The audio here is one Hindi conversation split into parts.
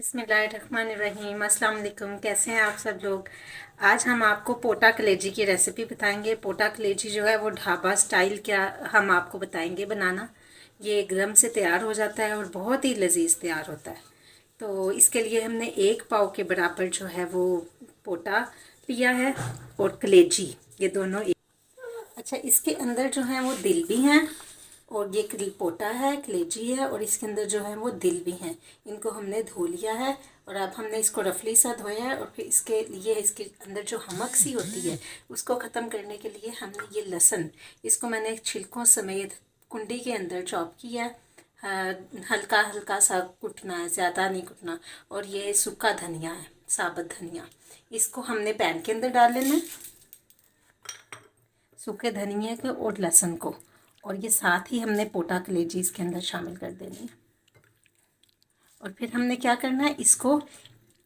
बिस्मिल्लाहिर्रहमानिर्रहीम। अस्सलाम वालेकुम। कैसे हैं आप सब लोग। आज हम आपको पोटा कलेजी की रेसिपी बताएंगे। पोटा कलेजी जो है वो ढाबा स्टाइल क्या हम आपको बताएंगे बनाना। ये एकदम से तैयार हो जाता है और बहुत ही लजीज तैयार होता है। तो इसके लिए हमने 1 पाव के बराबर जो है वो पोटा लिया है और कलेजी, ये दोनों अच्छा, इसके अंदर जो है वो दिल भी हैं और ये पोटा है, कलेजी है और इसके अंदर जो है वो दिल भी हैं। इनको हमने धो लिया है और अब हमने इसको रफली सा धोया है और फिर इसके लिए इसके अंदर जो हमक सी होती है उसको ख़त्म करने के लिए हमने ये लहसुन, इसको मैंने छिलकों समेत कुंडी के अंदर चॉप किया है। हल्का हल्का सा कुटना है, ज़्यादा नहीं कुटना। और ये सूखा धनिया है, साबुत धनिया, इसको हमने पैन के अंदर डाल लेना है, सूखे धनिया को और लहसुन को। और ये साथ ही हमने पोटा कलेजी इसके अंदर शामिल कर देनी है। और फिर हमने क्या करना है, इसको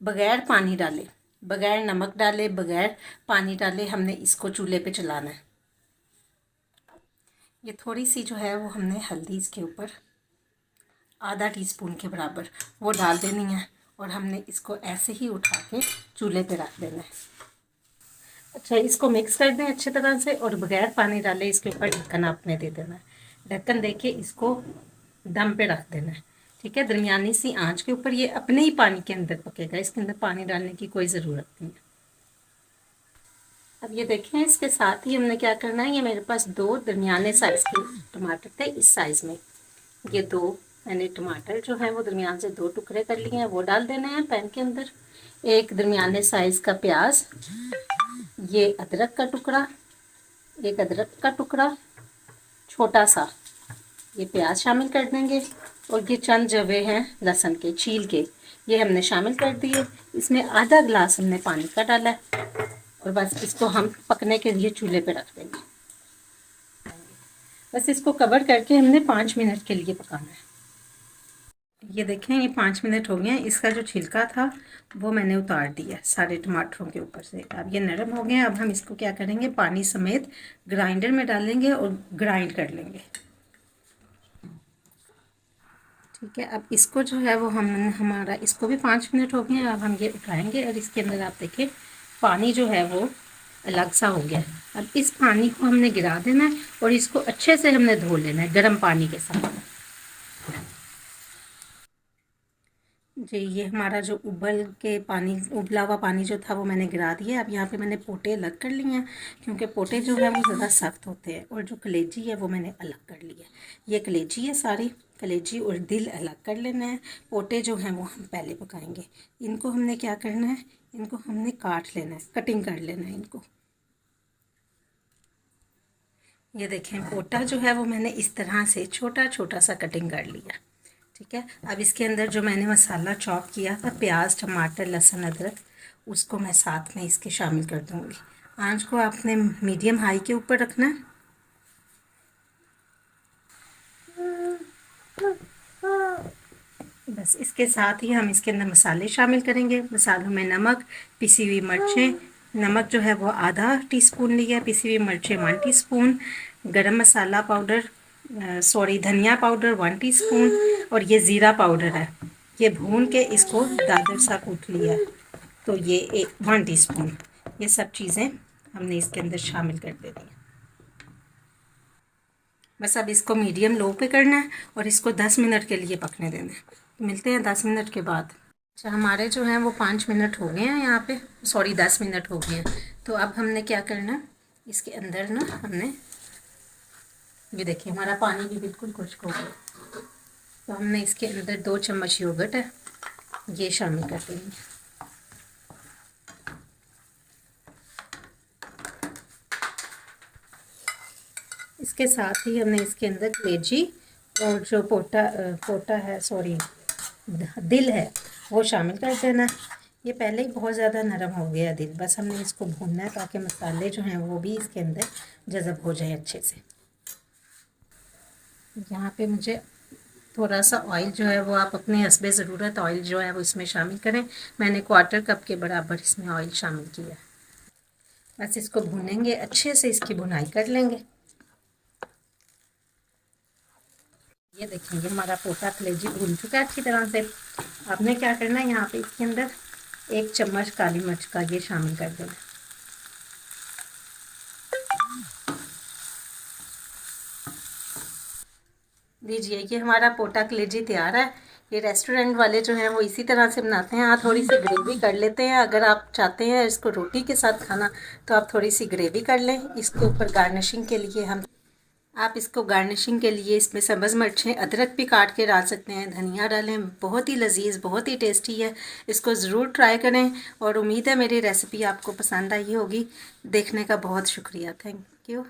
बगैर पानी डाले, बगैर नमक डाले, बगैर पानी डाले हमने इसको चूल्हे पे चलाना है। ये थोड़ी सी जो है वो हमने हल्दी इसके ऊपर आधा टीस्पून के बराबर वो डाल देनी है और हमने इसको ऐसे ही उठा के चूल्हे पे रख देना है। अच्छा, इसको मिक्स कर दें अच्छी तरह से और बगैर पानी डाले इसके ऊपर ढक्कन आपने दे देना है। ढक्कन दे के इसको दम पे रख देना है, ठीक है। दरमियानी सी आंच के ऊपर ये अपने ही पानी के अंदर पकेगा, इसके अंदर पानी डालने की कोई ज़रूरत नहीं है। अब ये देखें, इसके साथ ही हमने क्या करना है, ये मेरे पास 2 दरमियाने साइज़ के टमाटर थे, इस साइज़ में ये 2 मैंने टमाटर जो है वो दरमियान से 2 टुकड़े कर लिए हैं, वो डाल देने हैं पैन के अंदर। एक दरमियाने साइज़ का प्याज, ये अदरक का टुकड़ा, एक अदरक का टुकड़ा छोटा सा, ये प्याज शामिल कर देंगे। और ये चंद जवे हैं लहसुन के छील के, ये हमने शामिल कर दिए। इसमें आधा गिलास हमने पानी का डाला है और बस इसको हम पकने के लिए चूल्हे पे रख देंगे। बस इसको कवर करके हमने 5 मिनट के लिए पकाना है। ये देखें, ये 5 मिनट हो गए हैं। इसका जो छिलका था वो मैंने उतार दिया सारे टमाटरों के ऊपर से। अब ये नरम हो गए हैं। अब हम इसको क्या करेंगे, पानी समेत ग्राइंडर में डालेंगे और ग्राइंड कर लेंगे, ठीक है। अब इसको जो है वो हमारा इसको भी 5 मिनट हो गए हैं। अब हम ये उठाएंगे और इसके अंदर आप देखें पानी जो है वो अलग सा हो गया है। अब इस पानी को हमने गिरा देना है और इसको अच्छे से हमने धो लेना है गर्म पानी के साथ। जी, ये हमारा जो उबला हुआ पानी जो था वो मैंने गिरा दिया। अब यहाँ पे मैंने पोटे अलग कर लिए हैं क्योंकि पोटे जो है वो ज़्यादा सख्त होते हैं। और जो कलेजी है वो मैंने अलग कर लिया। ये कलेजी है, सारी कलेजी और दिल अलग कर लेना है। पोटे जो हैं वो हम पहले पकाएंगे। इनको हमने क्या करना है, इनको हमने काट लेना है, कटिंग कर लेना है इनको। ये देखें, पोटा जो है वो मैंने इस तरह से छोटा छोटा सा कटिंग कर लिया, ठीक है। अब इसके अंदर जो मैंने मसाला चॉप किया था, प्याज, टमाटर, लहसुन, अदरक, उसको मैं साथ में इसके शामिल कर दूंगी। आंच को आपने मीडियम हाई के ऊपर रखना है। बस इसके साथ ही हम इसके अंदर मसाले शामिल करेंगे। मसालों में नमक, पिसी हुई मिर्चें, नमक जो है वो आधा टीस्पून लिया, पिसी हुई मिर्चें 1 टीस्पून, गरम मसाला पाउडर धनिया पाउडर 1 टीस्पून और ये ज़ीरा पाउडर है। ये भून के इसको दादर सा कूट लिया है, तो ये 1 टीस्पून, ये सब चीज़ें हमने इसके अंदर शामिल कर देनी है। बस अब इसको मीडियम लो पे करना है और इसको 10 मिनट के लिए पकने देना है। मिलते हैं 10 मिनट के बाद। अच्छा, हमारे जो हैं वो 5 मिनट हो गए हैं यहाँ पे, 10 मिनट हो गए हैं। तो अब हमने क्या करना, इसके अंदर ना हमने ये देखिए हमारा पानी भी बिल्कुल खुश्क हो गया। तो हमने इसके अंदर 2 चम्मच योगर्ट है, ये शामिल कर देंगे। इसके साथ ही हमने इसके अंदर कलेजी और जो पोटा है, दिल है, वो शामिल कर देना है। ये पहले ही बहुत ज़्यादा नरम हो गया दिल, बस हमने इसको भूनना है ताकि मसाले जो हैं वो भी इसके अंदर जज़ब हो जाए अच्छे से। यहाँ पे मुझे थोड़ा सा ऑयल जो है वो आप अपने हस्बे ज़रूरत ऑयल जो है वो इसमें शामिल करें। मैंने 1/4 कप के बराबर इसमें ऑयल शामिल किया है। बस इसको भूनेंगे, अच्छे से इसकी भुनाई कर लेंगे। ये देखेंगे हमारा पोटा कलेजी भून चुका है अच्छी तरह से। आपने क्या करना है, यहाँ पे इसके अंदर 1 चम्मच काली मिर्च का ये शामिल कर देना। लीजिए ये हमारा पोटा कलेजी तैयार है। ये रेस्टोरेंट वाले जो हैं वो इसी तरह से बनाते हैं। आप थोड़ी सी ग्रेवी कर लेते हैं। अगर आप चाहते हैं इसको रोटी के साथ खाना तो आप थोड़ी सी ग्रेवी कर लें। इसके ऊपर गार्निशिंग के लिए आप इसको गार्निशिंग के लिए इसमें सब्ज़ मिर्चें, अदरक भी काट के डाल सकते हैं, धनिया डालें। बहुत ही लजीज, बहुत ही टेस्टी है। इसको ज़रूर ट्राई करें और उम्मीद है मेरी रेसिपी आपको पसंद आई होगी। देखने का बहुत शुक्रिया। Thank you.